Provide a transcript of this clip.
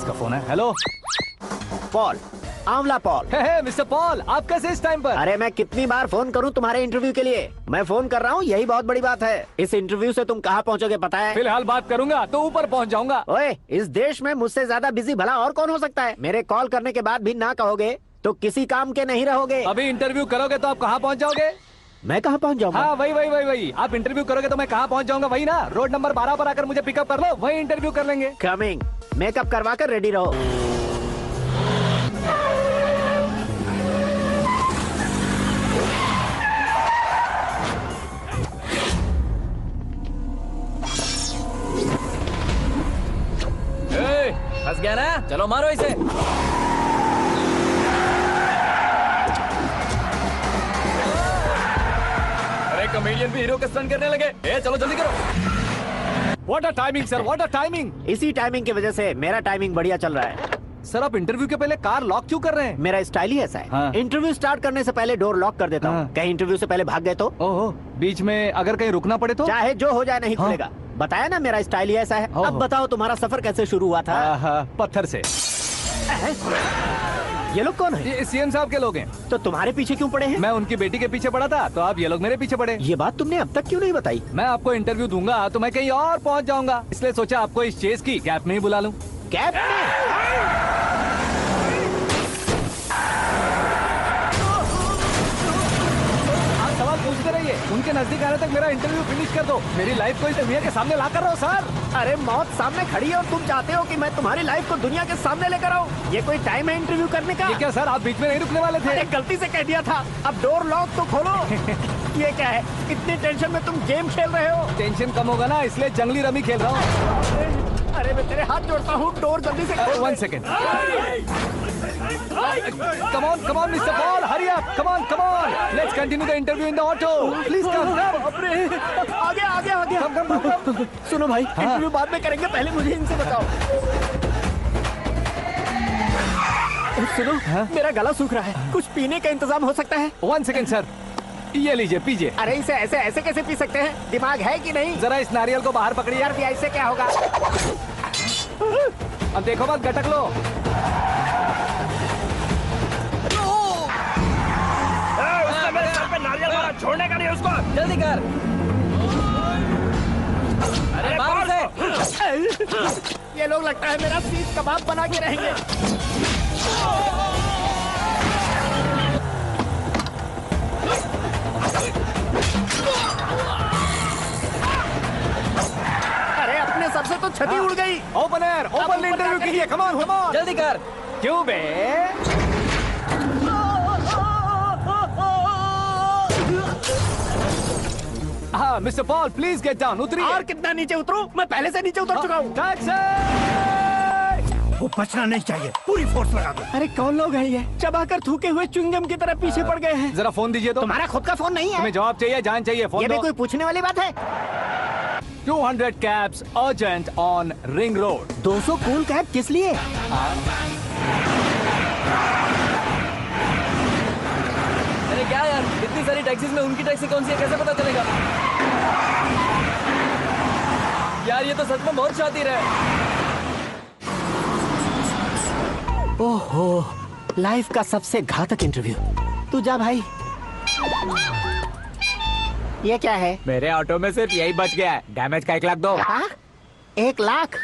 किसका फोन है? Hello Paul, आंवला पॉल। हे मिस्टर पॉल, आप कैसे इस टाइम पर? अरे मैं कितनी बार फोन करूं तुम्हारे इंटरव्यू के लिए? मैं फोन कर रहा हूं, यही बहुत बड़ी बात है। इस इंटरव्यू से तुम कहां पहुंचोगे पता है? फिलहाल बात करूंगा तो ऊपर पहुंच जाऊंगा। ओए, इस देश में मुझसे ज्यादा बिजी भला और कौन हो सकता है? मेरे कॉल करने के बाद भी ना कहोगे तो किसी काम के नहीं रहोगे। अभी इंटरव्यू करोगे तो आप कहाँ पहुँच जाओगे? मैं कहां पहुंच जाऊंगा? हाँ वही। आप इंटरव्यू करोगे तो मैं कहाँ पहुँच जाऊंगा? वही ना, रोड नंबर 12 पर आकर मुझे पिकअप कर लो, वही इंटरव्यू कर लेंगे। कमिंग। मेकअप करवा कर रेडी रहो। फंस गया ना, चलो मारो इसे। अरे कॉमेडियन भी हीरो के स्टंट करने लगे। चलो जल्दी करो। What a timing sir, what a timing. इसी टाइमिंग की वजह से मेरा टाइमिंग बढ़िया चल रहा है। सर आप इंटरव्यू के पहले कार लॉक क्यों कर रहे हैं? मेरा स्टाइल ही ऐसा है। हाँ। इंटरव्यू स्टार्ट करने से पहले डोर लॉक कर देता हूँ। हाँ। कहीं इंटरव्यू से पहले भाग गए तो? ओहो, बीच में अगर कहीं रुकना पड़े तो? चाहे जो हो जाए नहीं हाँ। खुलेगा। बताया ना मेरा स्टाइल ही ऐसा है। ओहो। अब बताओ तुम्हारा सफर कैसे शुरू हुआ था? पत्थर से। ये लोग कौन है? ये सीएम साहब के लोग हैं। तो तुम्हारे पीछे क्यों पड़े हैं? मैं उनकी बेटी के पीछे पड़ा था तो आप ये लोग मेरे पीछे पड़े। ये बात तुमने अब तक क्यों नहीं बताई? मैं आपको इंटरव्यू दूंगा तो मैं कहीं और पहुंच जाऊंगा, इसलिए सोचा आपको इस चेस की कैप में ही बुला लूं। कैब में? आप सवाल पूछते रहिए, उनके नजदीक आने तक मेरा इंटरव्यू फिनिश कर दो। मेरी लाइफ को इस दुनिया के सामने ला कर रहो सर। अरे मौत सामने खड़ी है और तुम चाहते हो कि मैं तुम्हारी लाइफ को दुनिया के सामने लेकर आऊं? ये कोई टाइम है इंटरव्यू करने का? ये क्या सर, आप बीच में नहीं रुकने वाले थे? अरे गलती से कह दिया था। अब डोर लॉक तो खोलो। ये क्या है? इतनी टेंशन में तुम गेम खेल रहे हो? टेंशन कम होगा ना, इसलिए जंगली रमी खेल रहा हूँ। अरे मैं तेरे हाथ जोड़ता हूँ, डोर जल्दी से खोल। 1 second. Come on, Mr. Paul, hurry up. Come on. Let's continue the interview in the auto. Please come. आगे। Come. सुनो भाई, इंटरव्यू बाद में करेंगे, पहले मुझे इनसे बताओ। सुनो, मेरा गला सूख रहा है, कुछ पीने का इंतजाम हो सकता है? 1 सेकेंड सर, ये लीजिए पीजिए। अरे इसे ऐसे कैसे पी सकते हैं? दिमाग है कि नहीं? जरा इस नारियल को बाहर पकड़िए। यार भी ऐसे क्या होगा? अब देखो मत, गटक लो। मेरे सर पे नारियल मारा, छोड़ने का नहीं उसको। जल्दी कर। अरे मार उसे। ये लोग लगता है मेरा सीख कबाब बना के रहेंगे। अरे अपने सबसे तो छती उड़ गई। ओपन एयर, ओपन इंटरव्यू कीजिए। कम ऑन जल्दी कर। क्यों बे? हाँ mister Paul, please get down. उतरिए। और कितना नीचे उतरूं? मैं पहले से नीचे उतर चुका हूँ। टैक्सी! वो बचना नहीं चाहिए, पूरी फोर्स लगा दो। अरे कौन लोग हैं ये? चबाकर थूके हुए च्युइंगम की तरह पीछे पड़ गए हैं। जरा फोन दीजिए तो। तुम्हारा खुद का फोन नहीं है? तुम्हें जवाब चाहिए, जान चाहिए, फोन ये भी दो। कोई पूछने वाली बात है? 200 cabs urgent on Ring Road. 200 cool cab किस लिए? अरे क्या यार, इतनी सारी टैक्सीज में उनकी टैक्सी कौन सी है, कैसे पता चलेगा? यार ये तो सच में बहुत शातिर है। ओहो, लाइफ का सबसे घातक इंटरव्यू। तू जा भाई। ये क्या है? मेरे ऑटो में सिर्फ यही बच गया है। डैमेज का 1 लाख दो। 1 लाख?